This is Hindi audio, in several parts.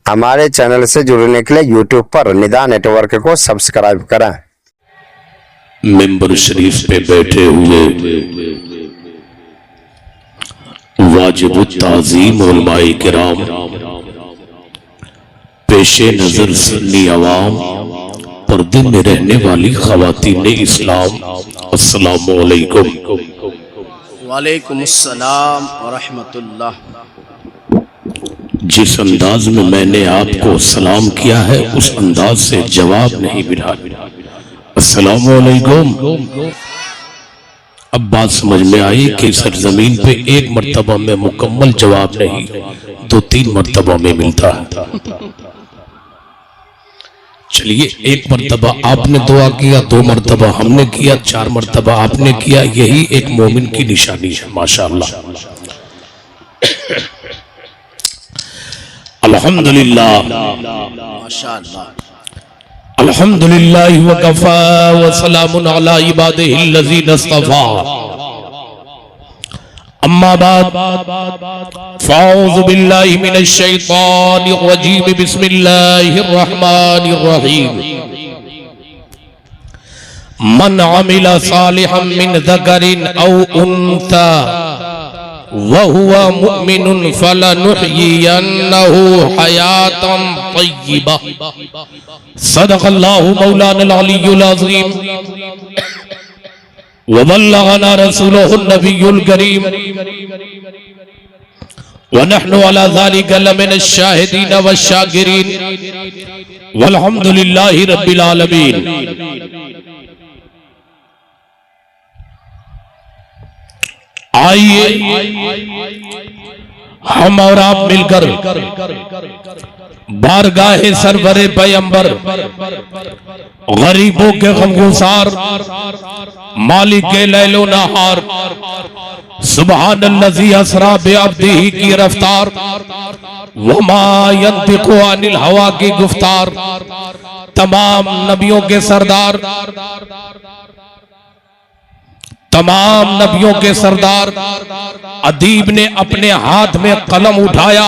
हमारे चैनल से जुड़ने के लिए यूट्यूब पर निदा नेटवर्क को सब्सक्राइब करें। मेंबर शरीफ पे बैठे हुए वाजिब ताज़ीम उलमाए किराम, पेशे नजर सुन्नी अवाम, पर्दे में रहने वाली ख़वातीन इस्लाम, अस्सलामु अलैकुम। वालेकुमुस्सलाम व रहमतुल्लाह। जिस अंदाज में मैंने आपको सलाम किया है उस अंदाज से जवाब नहीं मिला। अस्सलामु अलैकुम। अब बात समझ में आई कि सरजमीन पे एक मर्तबा में मुकम्मल जवाब नहीं, 2-3 मर्तबा में मिलता है। चलिए, एक मर्तबा आपने दुआ किया, 2 मर्तबा हमने किया, 4 मर्तबा आपने किया, यही एक मोमिन की निशानी है। माशाअल्लाह, अल्हम्दुलिल्लाह, माशाअल्लाह। अल्हम्दुलिल्लाह व कफा व सलामुन अला इबादिहिल्लज़ीना इस्तफ़ा। अम्मा बाद, फ़अऊज़ु बिल्लाहि मिनश शैतानिर रजीम, बिस्मिल्लाहिर रहमानिर रहीम। मन अमिला सालिहन मिन ज़करिन औ उन्सा वहुवा मुमिनुन फलनुहयियन्नहु हयातन तय्यिबा। सदक़ल्लाहु मौलाना अल-अलियुल अज़ीम व बल्लगना रसूलुहुन नबियुल करीम व नहनु अला ज़ालिका लमिनश शाहिदीन वश-शाकिरीन वल्हम्दुलिल्लाहि रब्बिल आलमीन। आइए हम और आप मिलकर बारगाहे सरवरे पैगंबर, गरीबों के गमगुसार, मालिक के लैलो नहार, सुबहानल्लज़ी असरा बिअब्दिही की रफ्तार, वमा यंतिक़ु अनिल हवा की गुफ्तार, तमाम नबियों के सरदार, तमाम नबियों के सरदार अदीब ने अपने हाथ में कलम उठाया,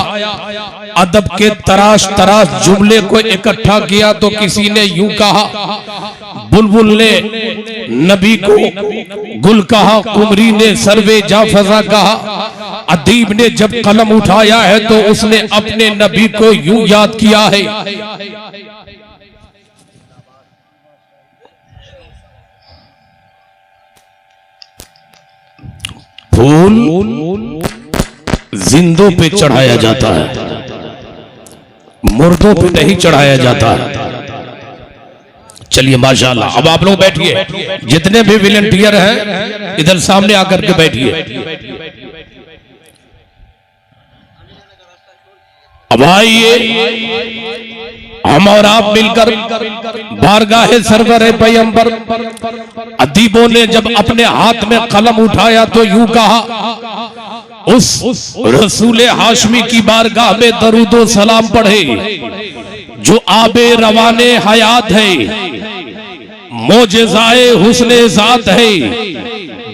अदब के तराश तराश जुमले को इकट्ठा किया तो किसी ने यूं कहा, बुलबुल ने नबी को गुल कहा, कुमरी ने सर्वे जाफजा कहा। अदीब ने जब कलम उठाया है तो उसने अपने नबी को यूं याद किया है। फूल जिंदों पे चढ़ाया जाता है, मुर्दों पे नहीं चढ़ाया जाता है। चलिए माशाअल्लाह, अब आप लोग बैठिए, जितने भी वॉलंटियर हैं इधर सामने आकर के बैठिए। अब आइए हम और आप मिलकर बारगाहे सरवरे पैगंबर, अदीबों ने जब अपने हाथ में कलम उठाया तो यूं कहा, उस रसूले हाशमी की बारगाह में दरूदो सलाम पढ़े जो आबे रवाने हयात है, मोजेज़ाए हुस्ने ज़ात है,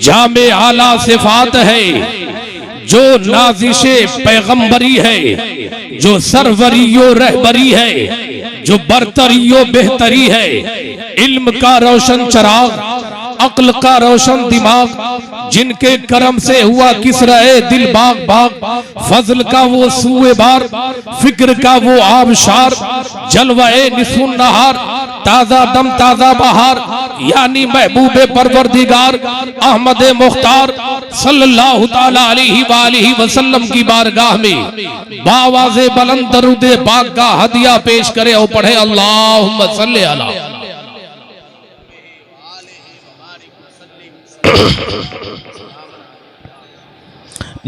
जामे आला सिफात है, जो नाजिशे पैगंबरी है, जो सरवरियो रहबरी है, जो बरतरियो बेहतरी है, इल्म का रोशन चराग, अक्ल का रोशन दिमाग, जिनके करम से हुआ किसराए दिल बाग बाग, फजल का वो सूए बार, फिक्र का वो आबशार, जलवाए निसुन नहार, ताजा दम ताजा बहार, यानी महबूबे परवरदिगार अहमद मुख्तार सल्लल्लाहु ताला अलैहि वसल्लम की बारगाह में बावाज़े बुलंद दरूदे पाक का हदिया पेश करे और पढ़े, अल्लाहुम्मा सल्ली अला।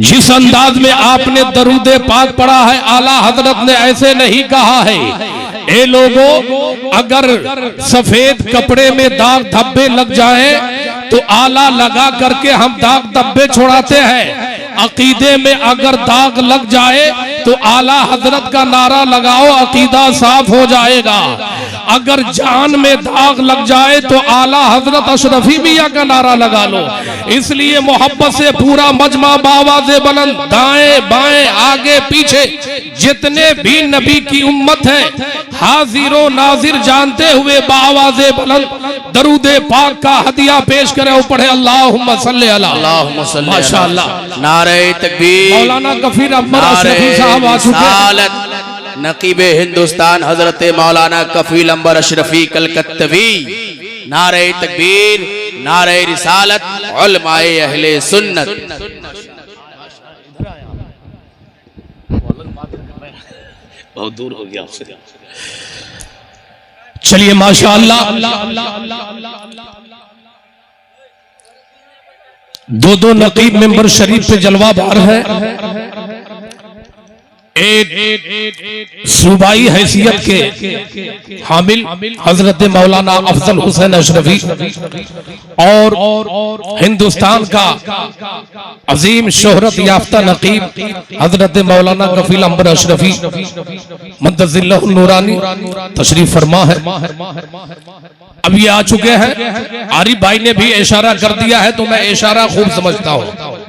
जिस अंदाज में आपने दरूदे पाक पढ़ा है, आला हजरत ने ऐसे नहीं कहा है। ए लोगों, अगर सफेद कपड़े में दाग धब्बे लग जाए तो आला लगा करके हम दाग धब्बे छुड़ाते हैं। अकीदे में अगर दाग लग जाए तो आला हजरत का नारा लगाओ, अकीदा साफ हो जाएगा। अगर जान में दाग लग जाए तो आला हजरत अशरफी मियां का नारा लगा लो। इसलिए मोहब्बत से पूरा मजमा बावाज़े बुलंद, दाएं बाएं आगे पीछे जितने भी नबी की उम्मत है, हाजिरो नाजिर जानते हुए बावाज़े बुलंद दरूदे पाक का हदिया पेश करें और पढ़े अल्लाहुम्मा सल्ली अला। माशाअल्लाह। नारे तकबीर। मौलाना कफीर अहमद अशरफी साहब आ चुके हैं। नकीबे हिंदुस्तान हजरत मौलाना कफील अंबर अशरफी कलकत्तवी। नारे तकबीर, नारे रिसालत, उलमाए अहले सुन्नत। बहुत दूर हो गया आपसे। चलिए माशाअल्लाह, दो नकीब मेंबर शरीफ पे जलवा बार है। एक सूबाई हैसियत के हामिल हजरत मौलाना अफजल हुसैन अशरफी और हिंदुस्तान का अजीम शोहरत याफ्ता नकीब हजरत मौलाना कफील अंबर अशरफी मद्दजिल्लहुल नूरानी तशरीफ फरमा है। अब ये आ चुके हैं। आरिफ भाई ने भी इशारा कर दिया है तो मैं इशारा खूब समझता हूँ।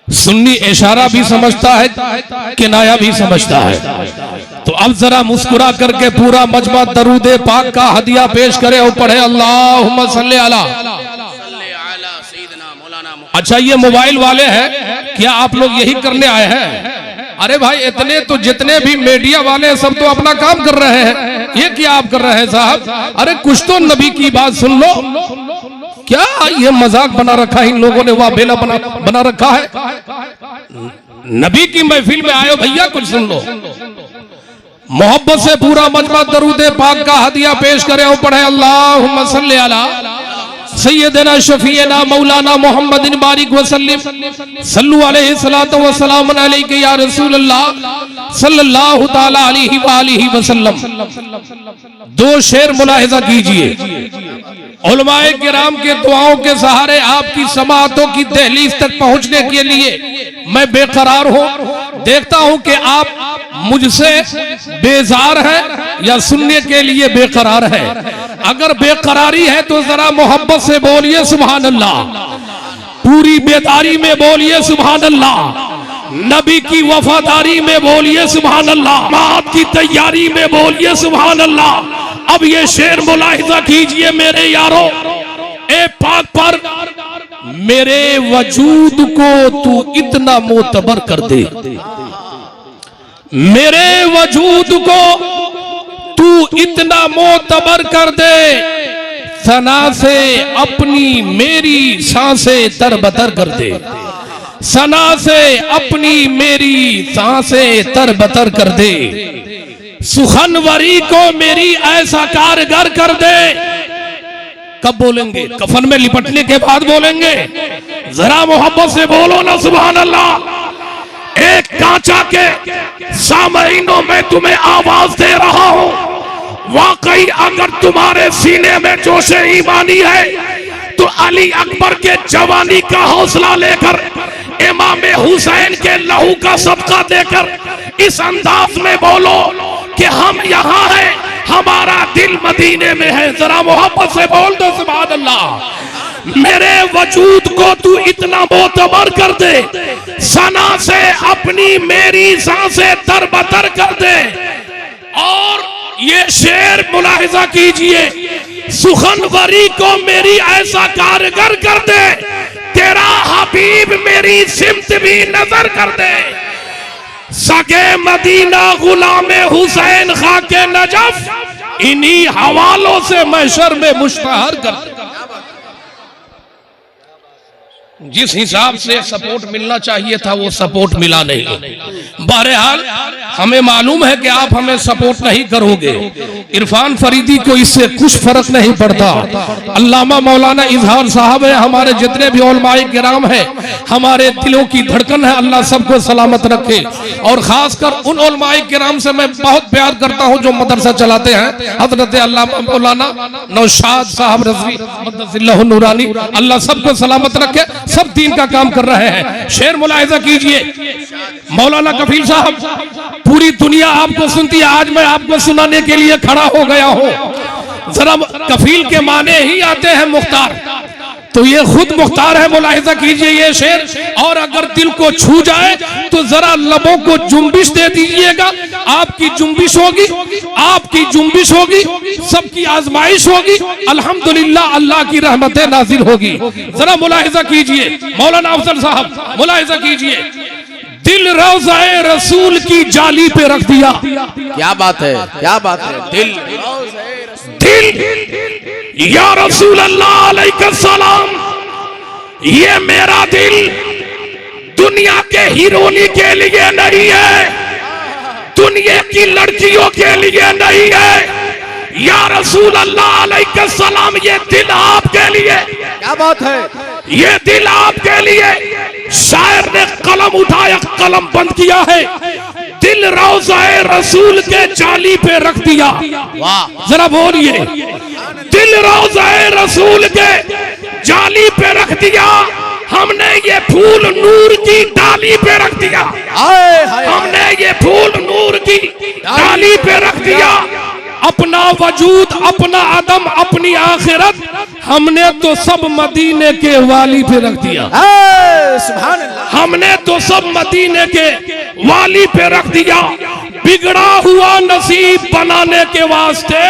सुन्नी इशारा भी समझता है, किनाया भी समझता है। तो अब जरा मुस्कुरा करके पूरा मजमा दरूदे पाक का हदिया पेश करे और पढ़े अल्लाहुम्मा सल्ली अला। अच्छा, ये मोबाइल वाले हैं, क्या आप लोग यही करने आए हैं? अरे भाई, इतने तो जितने भी मीडिया वाले सब तो अपना काम कर रहे हैं, ये क्या आप कर रहे हैं साहब? अरे कुछ तो नबी की बात सुन लो। क्या ये मजाक बना रखा है इन लोगों ने, वह बेला बना रखा है। नबी की महफिल में आयो भैया, कुछ सुन लो। मोहब्बत से पूरा मजमा दरूदे पाक का हदिया पेश करे और पढ़े अल्लाहुम्मा सल्ली अला सय्यदना शफीना मौलाना मोहम्मदिन बारिक वसल्लम सल्लु अलैहि सलातो व सलाम अलैका या रसूल अल्लाह सल्लल्लाहु ताला अलैहि व आलिहि वसल्लम। दो शेर मुलाहिजा कीजिए। उलमाए किराम के दुआओं के सहारे आपकी समाअतों की दहलीज तक पहुंचने के लिए मैं बेकरार हूं। देखता हूं कि आप मुझसे बेजार हैं या सुनने के लिए बेकरार है। अगर बेकरारी है तो जरा मोहब्बत से बोलिए सुभान अल्लाह, पूरी बेदारी में बोलिए सुभान अल्लाह, नबी की वफादारी में बोलिए सुभान अल्लाह, मात की तैयारी में बोलिए सुभान अल्लाह। अब ये शेर मुलाहिजा कीजिए मेरे यारों, ए पाक पर मेरे वजूद को तू इतना मोतबर कर दे, मेरे वजूद को तू इतना मोतबर कर दे, सना से अपनी मेरी सांसें तरबतर कर दे, सना से अपनी मेरी सांसें तरबतर कर दे, सुखनवरी को मेरी ऐसा कारगर कर दे। कब बोलेंगे? कफन में लिपटने के बाद बोलेंगे। जरा मोहब्बत से बोलो ना सुभान अल्लाह। एक कांचा के सामईनों में तुम्हें आवाज दे रहा हूं, वाकई अगर तुम्हारे सीने में जोश ईमानी है तो अली अकबर के जवानी का हौसला लेकर, इमाम हुसैन के लहू का सदका देकर इस अंदाज में बोलो कि हम यहाँ हैं, हमारा दिल मदीने में है। जरा मोहब्बत से बोल दो सुभान अल्लाह। मेरे वजूद को तू इतना मोतबर कर दे, सना से अपनी मेरी सांसें तरबतर कर दे। और ये शेर मुलाहिजा कीजिए, सुखनवरी को मेरी ऐसा कारगर कर दे, तेरा हबीब मेरी सिमत भी नजर कर दे, सगे मदीना गुलामे हुसैन खाके नजफ इन्हीं हवालों से महशर में मुश्तहर कर। जिस हिसाब से सपोर्ट मिलना चाहिए था वो सपोर्ट मिला नहीं। बहरहाल हमें मालूम है कि आप हमें सपोर्ट नहीं करोगे। इरफान फरीदी को इससे कुछ फर्क नहीं पड़ता। अल्लामा मौलाना इजहार साहब है, हमारे जितने भी उलमाए किराम हैं, हमारे दिलों की धड़कन है। अल्लाह सबको सलामत रखे। और खासकर उन उलमाए किराम से मैं बहुत प्यार करता हूँ जो मदरसा चलाते हैं, हजरत अल्लामा मौलाना नौशाद साहब रज़वी मद्दजिल्लहुल नूरानी। अल्लाह सबको सलामत रखे, सब दीन का काम कर रहे हैं। शेर मुलाहिजा कीजिए, मौलाना कफील साहब पूरी दुनिया आपको सुनती है, आज मैं आपको सुनाने के लिए खड़ा हो गया हूं। जरा कफील के माने ही आते हैं मुख्तार, तो ये खुद मुख्तार है। मुलाहिजा कीजिए ये शेर, और अगर दिल को छू जाए तो जरा लबों को जुम्बिश दे दीजिएगा। आपकी जुम्बिश होगी, आपकी जुम्बिश होगी, सबकी आजमाइश होगी, अल्हम्दुलिल्लाह अल्लाह की रहमतें नाजिल होगी। जरा मुलाहिजा कीजिए, मौलाना अफजल साहब मुलाहिजा कीजिए। दिल रोज़ाए रसूल की जाली पे रख दिया। क्या बात है, क्या बात है। दिल या रसूल अल्लाह अलैहिस्सलाम, ये मेरा दिल दुनिया के हीरोनी के लिए नहीं है, दुनिया की लड़कियों के लिए नहीं है। या रसूल अल्लाह अलैहिस्सलाम, ये दिल आपके लिए। क्या बात है। ये दिल आपके लिए। शायर ने कलम उठाया, कलम बंद किया है, दिल रोज़ाए रसूल के जाली पे रख दिया। वाह, जरा बोलिए, दिल रोज़ाए रसूल के जाली पे रख दिया। हमने ये फूल नूर की डाली पे रख दिया। हमने ये फूल नूर की डाली पे रख दिया। अपना वजूद, अपना अदम, अपनी आखिरत हमने तो सब मदीने के वाली पे रख दिया। सुभान अल्लाह। हमने तो सब मदीने के वाली पे रख दिया। बिगड़ा हुआ नसीब बनाने के वास्ते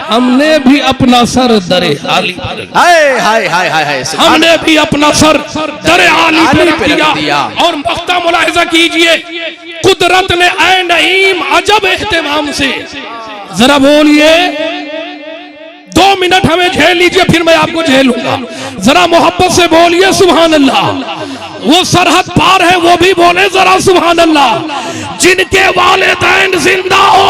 हमने भी अपना सर दरे आली पे रख दिया। हमने भी अपना सर दरे आली पे रख दिया। और मख्ता मुलाहिजा कीजिए, कुदरत ने ऐ नईम अजब एहतमाम से, जरा बोलिए, 2 मिनट हमें झेल लीजिए, फिर मैं आपको झेलूंगा। जरा मोहब्बत से बोलिए सुभान अल्लाह। वो सरहद पार है, वो भी बोले जरा सुभान अल्लाह। जिनके वालिदैन जिंदा हो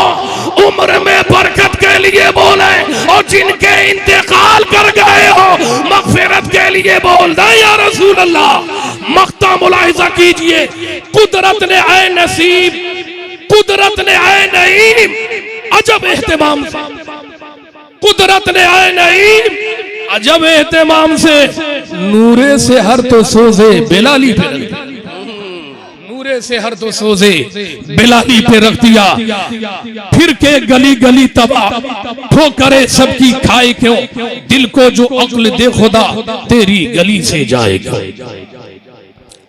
उम्र में बरकत के लिए बोले, और जिनके इंतकाल कर गए हो मगफिरत के लिए बोल दे या रसूल अल्लाह। मख्ता मुलाहिजा कीजिए, कुदरत ने ऐ नसीब, कुदरत ने ऐ नईम अजब एहतमाम से, कुदरत ने आए नहीं अजब एहतमाम से नूरे से हर तो सोजे बेलाली पे रख दिया। नूरे से हर तो सोजे बेलाली पे रख दिया। फिर के गली गली तबाह ठोकरे सबकी खाए क्यों, दिल को जो अक्ल दे खुदा तेरी गली से जाएगा।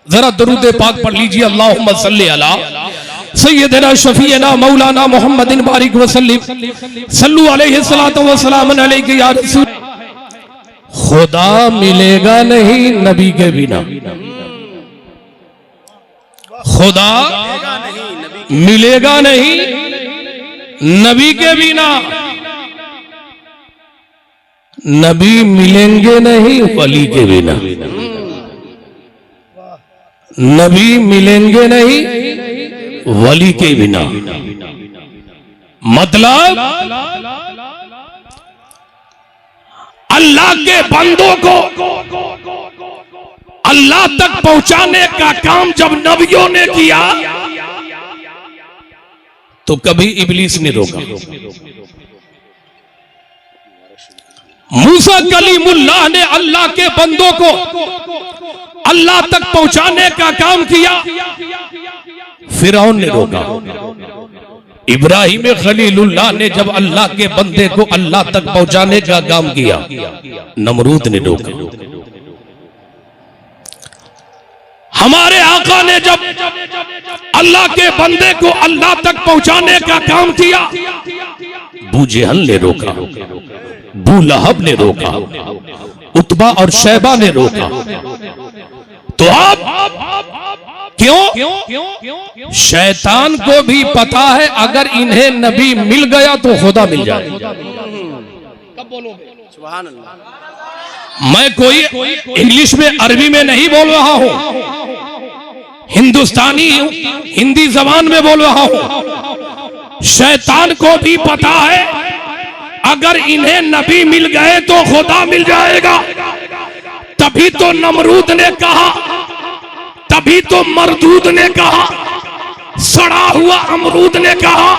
जरा दरूद पाक पढ़ लीजिए, अल्लाहुम्मा सल्ली अला सैयदना शफीना मौलाना मोहम्मदिन बारिक वसल्लिम सल्लु अलैहि सलातो व सलाम अलैहि या रसूल। खुदा मिलेगा नहीं नबी के बिना, खुदा मिलेगा नहीं नबी के बिना, नबी मिलेंगे नहीं वली के बिना, नबी मिलेंगे नहीं वली के बिना। मतलब अल्लाह के बंदों को अल्लाह तक पहुंचाने का काम जब नबियों ने किया तो कभी इब्लीस ने रोका। मूसा कलीमुल्लाह ने अल्लाह के बंदों को अल्लाह तक पहुंचाने का काम किया, फिरौन ने रोका। इब्राहिम खलीलुल्लाह ने जब अल्लाह के बंदे को अल्लाह तक पहुंचाने का काम किया, नमरूद ने रोका। हमारे आका ने जब अल्लाह के बंदे को अल्लाह तक पहुंचाने का काम किया, अबू जहल ने रोका, अबू लहब ने रोका, उतबा और शैबा ने रोका। तो आप क्यों? शैतान को भी पता है अगर इन्हें नबी मिल गया तो खुदा मिल जाए। कब बोलोगे? सुभान अल्लाह। मैं कोई इंग्लिश में अरबी में नहीं बोल रहा हूं, हिंदुस्तानी हिंदी जबान में बोल रहा हूं। शैतान को भी पता है अगर इन्हें नबी मिल गए तो खुदा मिल जाएगा। तभी तो नमरूद ने कहा, तभी तो मरदूद ने कहा, सड़ा हुआ अमरूद ने कहा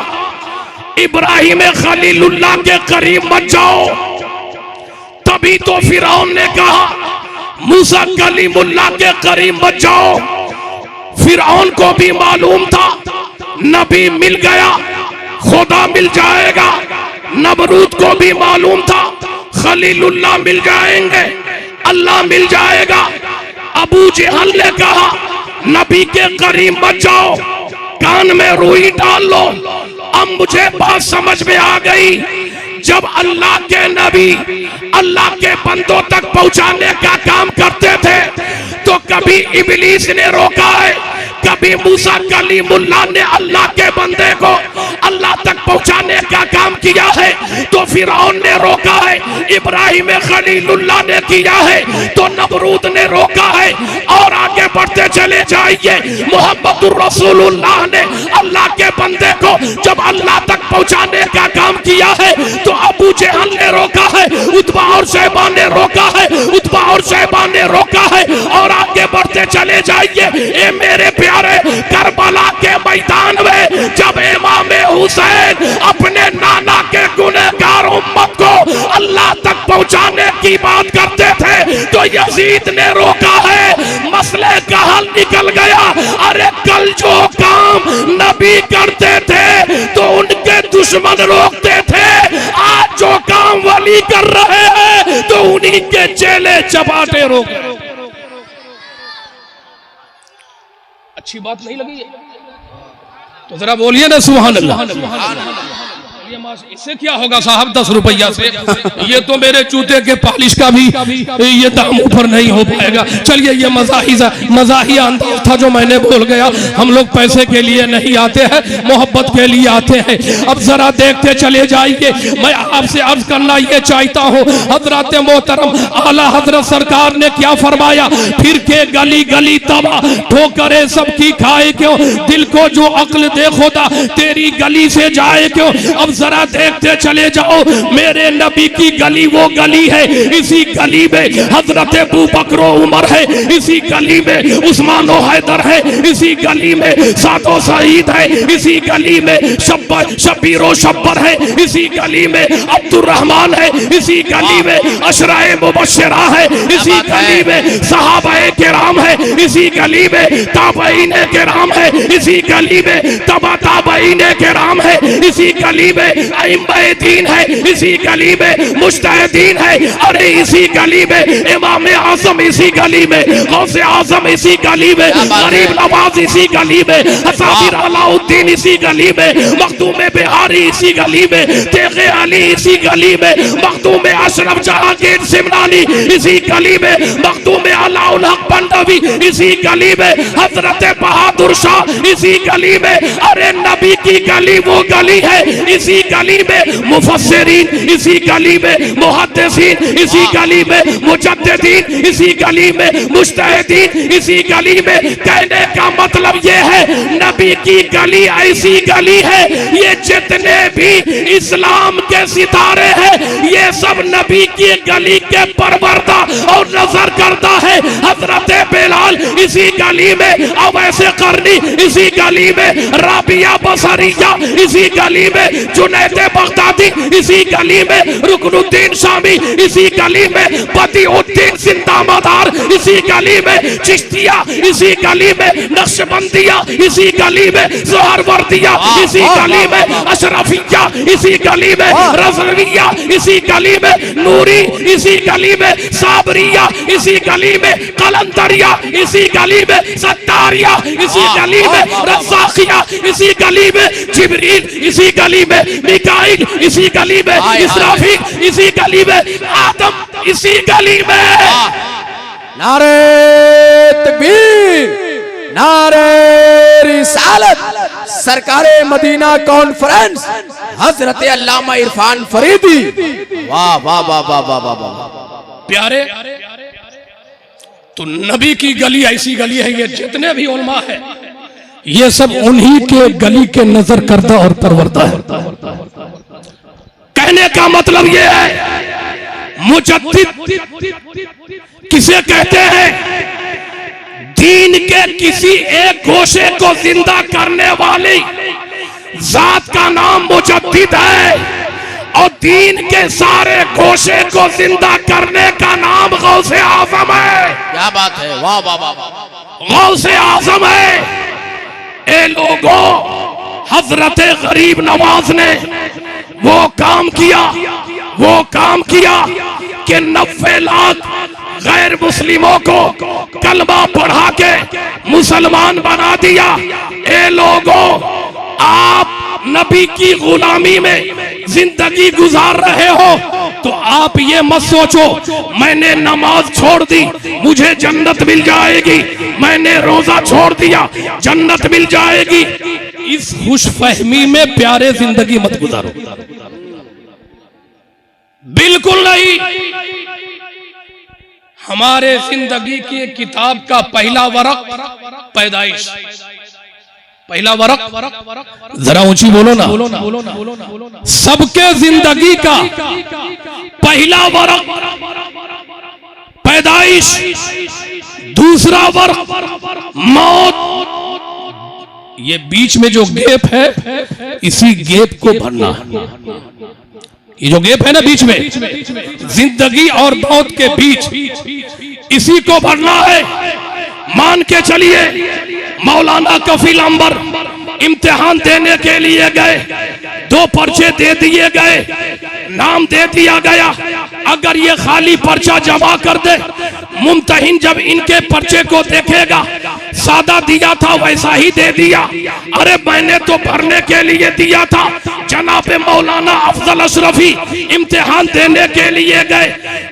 इब्राहिम खलीलुल्लाह के करीब मत जाओ। तभी तो फिरौन ने कहा मूसा कलीमुल्लाह के करीब मत जाओ। फिरौन को भी मालूम था नबी मिल गया खुदा मिल जाएगा। नमरूद को भी मालूम था खलीलुल्लाह मिल जाएंगे, अल्लाह मिल जाएगा। अबू जहल ने कहा नबी के करीब मत जाओ, कान में रुई डाल लो। अब मुझे बात समझ में आ गई, जब अल्लाह के नबी अल्लाह के बंदों तक पहुंचाने का काम करते थे तो कभी इब्लीस ने रोका है, कभी मूसा कलीमुल्लाह ने अल्लाह के बंदे को अल्लाह तक पहुंचाने का काम किया है तो फिरौन ने रोका है, इब्राहिम खलीलुल्लाह ने किया है तो नमरूद ने रोका है। और आगे बढ़ते चले जाइए, मोहम्मदुर रसूलुल्लाह ने अल्लाह के बंदे को जब अल्लाह तक पहुंचाने का काम किया है तो अबू जहल ने रोका है, उतबा और शैबा ने रोका है, उतबा और शैबा ने रोका है। और आगे बढ़ते चले जाइए, ए मेरे प्यारे, करबला के मैदान में जब इमाम हुसैन अपने नाना के गुनहगार उम्मत को अल्लाह तक पहुंचाने की बात करते थे तो यजीद ने रोका है, मसले का हल निकल गया। अरे कल जो काम नबी करते थे तो उनके दुश्मन रोकते थे, आज जो काम वली कर रहे हैं तो उन्हीं के चेले चपाटे रोक। अच्छी बात नहीं लगी है तो जरा बोलिए ना सुभान अल्लाह। इससे क्या होगा साहब 10 रुपया से, ये तो मेरे जूते के पॉलिश का भी ये दाम ऊपर नहीं हो पाएगा। चलिए ये मजाहिया अंदाज था जो मैंने बोल गया। हम लोग पैसे के लिए नहीं आते हैं, मोहब्बत के लिए आते हैं। अब जरा देखते चले जाइए, मैं आपसे अर्ज करना ये चाहता हूँ, हजरत मोहतरम आला हजरत सरकार ने क्या फरमाया, फिर के गली गली तबाह ठोकरे सबकी खाए क्यों, दिल को जो अक्ल दे खुदा तेरी गली से जाए क्यों। अब जरा देखते चले जाओ, मेरे नबी की गली वो गली है, इसी गली में हजरत अबू बकर उमर है, इसी गली में उस्मान हैदर है, इसी गली में सादो सईद है, इसी गली में शब्बीर शब्बर है, इसी गली में अब्दुर्रहमान है, इसी गली में अशराए मुबश्शिरा है, इसी गली में सहाबाए किराम है, इसी गली में ताबईने किराम है, इसी गली में तबा ताबईने किराम है, इसी गली में अइम्माए दीन है, इसी गली में मुज्तहिदीन है। अरे इसी गली में इमाम आजम, इसी गली में गौसे आजम, इसी गली में गरीब नवाज, इसी गली में हसाबिर अलाउद्दीन, इसी गली में मखदूम बिहारी, इसी गली में तेगे अली, इसी गली में मखदूम अशरफ जहांगीर सिमनानी, इसी गली में मखदूम अलाउल हक पंडवी, इसी गली में हजरत बहादुर शाह, इसी गली में अरे नबी की गली वो गली है, इसी गली में मुफस्सिरीन, इसी गली में मुहद्दिसीन, इसी गली में मुजद्दिदीन, इसी गली में मुज्तहिदीन, इसी गली में। कहने का मतलब ये है नबी की गली ऐसी गली है, ये जितने भी इस्लाम के सितारे हैं ये सब नबी की गली के परवरदा और नजर करता है। हजरत बिलाल इसी गली में, अवैसे करनी इसी गली में, राबिया बसरिया इसी गली में, जुनैद बगदादी इसी गली में, रुकनुद्दीन शामी इसी गली में, बदिउद्दीन जिंदामदार इसी गली में, चिश्तिया इसी गली में, नक्शबंदिया इसी गली में, जोहरवर्दिया इसी गली में, अशरफिया इसी गली में, रज़विया इसी गली में, नूरी इसी गली में, साबरिया इसी गली में, कलंदरिया इसी गली में, सत्तारिया इसी गली में, रज़ाकिया इसी गली में, जिब्रील इसी गली में, मिकाईल इसी गली में, इसराफील इसी गली में, आदम इसी गली में। नारे तकबीर, नारे रिसालत, सरकारे मदीना कॉन्फ्रेंस, हजरत अल्लामा इरफान फरीदी। वाह वाह वाह वाह वाह वाह वाह प्यारे, तो नबी की गली ऐसी गली है, ये जितने भी उलमा है ये सब उन्हीं के गली के नजर करता और परवरदा है। कहने का मतलब ये है मुजद्दिद किसे कहते हैं, दीन के किसी एक गोशे को जिंदा करने वाली जात का नाम मुजद्दिद है, और दीन के सारे गोशे को जिंदा करने का नाम गौसे आजम है। क्या बात है, वाह वाह वाह वाह। गौसे आजम है। ए लोगों, हजरत गरीब नवाज ने वो काम किया कि 90 लाख गैर मुस्लिमों को कलमा पढ़ा के मुसलमान बना दिया। ए लोगों, आप नबी की गुलामी में जिंदगी गुजार रहे हो तो आप ये मत सोचो मैंने नमाज छोड़ दी मुझे जन्नत मिल जाएगी, मैंने रोजा छोड़ दिया जन्नत मिल जाएगी। इस खुशफहमी में प्यारे जिंदगी मत गुजारो, बिल्कुल नहीं। हमारे जिंदगी की किताब का पहला वरक पैदाइश, पहला वरक, जरा ऊंची बोलो ना। सबके जिंदगी का पहला वरक पैदाइश, दूसरा वरक मौत। ये बीच में जो गैप है इसी गैप को भरना। ये जो गैप है ना बीच में, जिंदगी और मौत के बीच, इसी को भरना है। मान के चलिए मौलाना कफील अंबर इम्तिहान देने के लिए गए, 2 पर्चे दे दिए गए, नाम दे दिया गया। अगर ये खाली पर्चा जमा कर दे, मुम्तहिन जब इनके पर्चे को देखेगा सादा दिया था वैसा ही दे दिया। अरे मैंने तो भरने के लिए दिया था। जनाब मौलाना अफजल अशरफी इम्तिहान देने के लिए गए,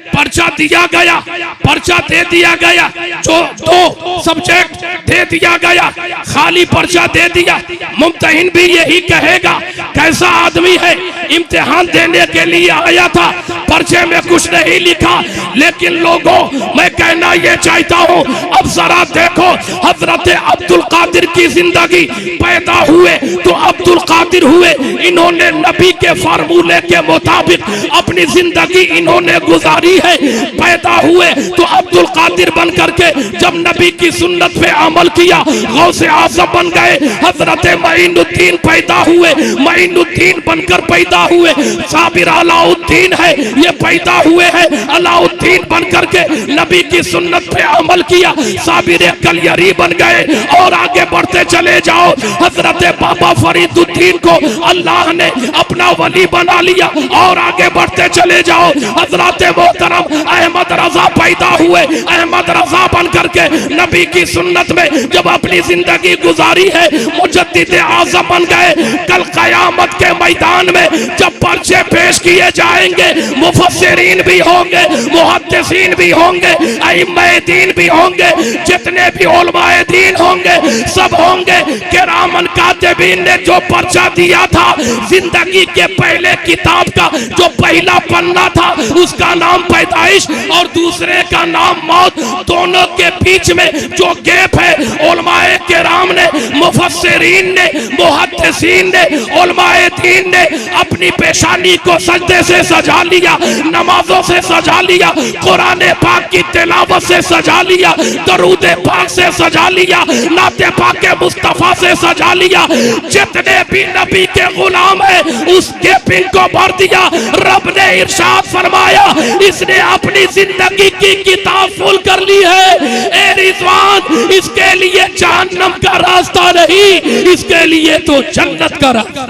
पर्चा दिया गया, पर्चा दे दिया गया, जो 2 सब्जेक्ट दे दिया गया, खाली पर्चा दे दिया। मुम्तहिन भी यही कहेगा कैसा आदमी है, इम्तिहान देने के लिए आया था, पर्चे में कुछ नहीं लिखा। लेकिन लोगों, मैं कहना ये चाहता हूँ, अब जरा देखो हजरत अब्दुल कादिर की जिंदगी। पैदा हुए तो अब्दुल कादिर हुए, इन्होंने नबी के फार्मूले के मुताबिक अपनी जिंदगी इन्होंने गुजारी है। पैदा हुए तो अब्दुल कादिर बन करके जब नबी की सुन्नत पे अमल किया, गौसे आज़म बन गए। हजरत मईनुद्दीन पैदा हुए, मईनुद्दीन बनकर पैदा हुए। साबिर अलाउद्दीन है, ये पैदा हुए हैं, अलाउद्दीन बन करके नबी की सुन्नत पे अमल किया, साबिर कलियरी बन गए। और आगे बढ़ते चले जाओ, हजरत बाबा फरीदुद्दीन को अल्लाह ने अपना वली बना लिया। और आगे बढ़ते चले जाओ, हजरत मोहतरम अहमद रजा पैदा हुए, अहमद रजा बन करके नबी की सुन्नत में जब अपनी जिंदगी गुजारी है, मुजद्दिद आज़म बन गए। कल कयामत के मैदान में जब पर्चे पेश किए जाएंगे, मुफस्सिरीन भी होंगे, मुहद्दिसीन भी होंगे, अइम्माए दीन भी होंगे, जितने भी उलमाए दीन होंगे सब होंगे। किरामन कातिबीन ने जो पर्चा दिया था, जिंदगी के पहले किताब का जो पहला पन्ना था उसका नाम पैदाइश और दूसरे का नाम मौत। दोनों के बीच में जो गैप है, उलमाए किराम ने, मुफस्सिरीन ने, मुहद्दिसीन ने, उलमाए दीन ने अपनी पेशानी को सजदे से सजा लिया, नमाजों से सजा लिया, कुरान पाक की तिलावत से सजा लिया, दरूद पाक से सजा लिया, नाते पाक के मुस्तफा से सजा लिया। जितने भी नबी के गुलाम है उसके पिन को भर दिया। रब ने इरशाद फरमाया, इसने अपनी जिंदगी की किताब फुल कर ली है। ए रिजवान, इसके लिए जहन्नम का रास्ता नहीं, इसके लिए तो जन्नत का रास्ता।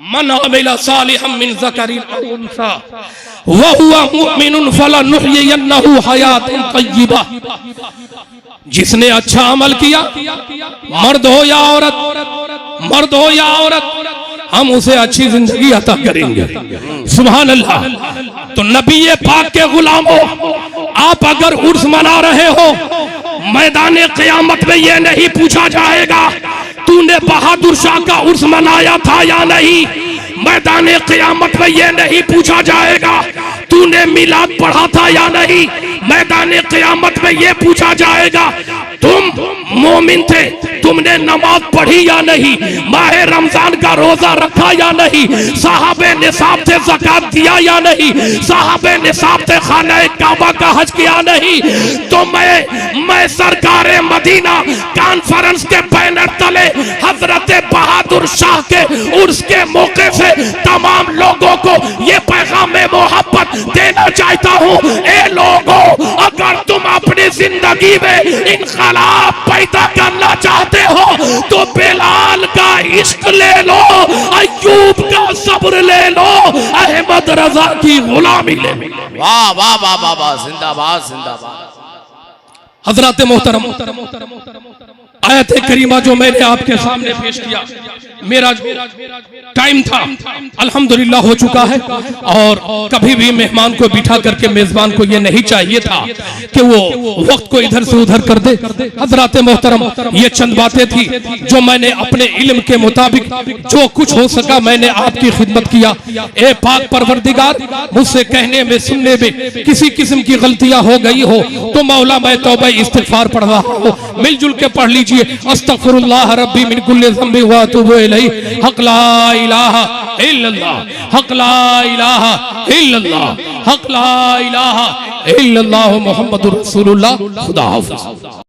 मन अमिला सालिहम मिन ज़करिन औ उन्सा व हुवा मुमिनुन फलनुहयिन्नहु हयातन तय्यिबा। जिसने अच्छा अमल किया, मर्द हो या औरत, मर्द हो या औरत, हम उसे अच्छी जिंदगी अता करेंगे। सुभान अल्लाह। तो नबी पाक के गुलामों, आप अगर उर्स मना रहे हो, मैदान क़यामत में यह नहीं पूछा जाएगा तूने बहादुर शाह का उर्स मनाया था या नहीं। मैदान क़यामत में यह नहीं पूछा जाएगा तूने मिलाद पढ़ा था या नहीं। मैदान क़यामत में यह पूछा जाएगा तुम मोमिन थे, तुमने नमाज पढ़ी या नहीं, माह रमजान का रोजा रखा या नहीं, साहबे निसाब थे ज़कात दिया या नहीं, साहबे निसाब थे खाना काबा का हज किया नहीं। तो मैं सरकारे मदीना कॉन्फ्रेंस के बैनर तले हजरत बहादुर शाह के उर्स के मौके से तमाम लोगों को ये पैगाम मोहब्बत देना चाहता हूँ। ए लोगों, अगर तुम अपनी अपनी जिंदगी में इनकलाब पैदा करना चाहते हो तो बिलाल का इश्क ले लो, अय्यूब का सब्र ले लो, अहमद रजा की गुलामी ले लो। वाह वाह वाह वाह वाह, जिंदाबाद जिंदाबाद। हजरत मोहतरम, आयत करीमा जो मैंने आपके सामने पेश किया, मेरा टाइम था अल्हम्दुलिल्लाह हो चुका है। और कभी भी मेहमान को बिठा करके मेजबान को ये नहीं चाहिए था कि वो वक्त को इधर से उधर कर दे। हजरत मोहतरम, ये चंद बातें थी जो मैंने अपने इल्म के मुताबिक जो कुछ हो सका मैंने आपकी खिदमत किया। ए पाक परवरदिगार, मुझसे कहने में सुनने में किसी किस्म की गलतियां हो गई हो तो मौला मैं तौबा इस्तिगफार पढ़ रहा हूँ, मिलजुल के पढ़ लीजिए। अस्तगफिरुल्लाह रब्बी मिन कुल्लि ज़ंबि व अतूबु इलैहि, हक ला इलाहा इल्लल्लाह, हक ला इलाहा इल्लल्लाह, हक ला इलाहा इल्लल्लाह, मुहम्मदुर रसूलुल्लाह। खुदा हाफ़िज़।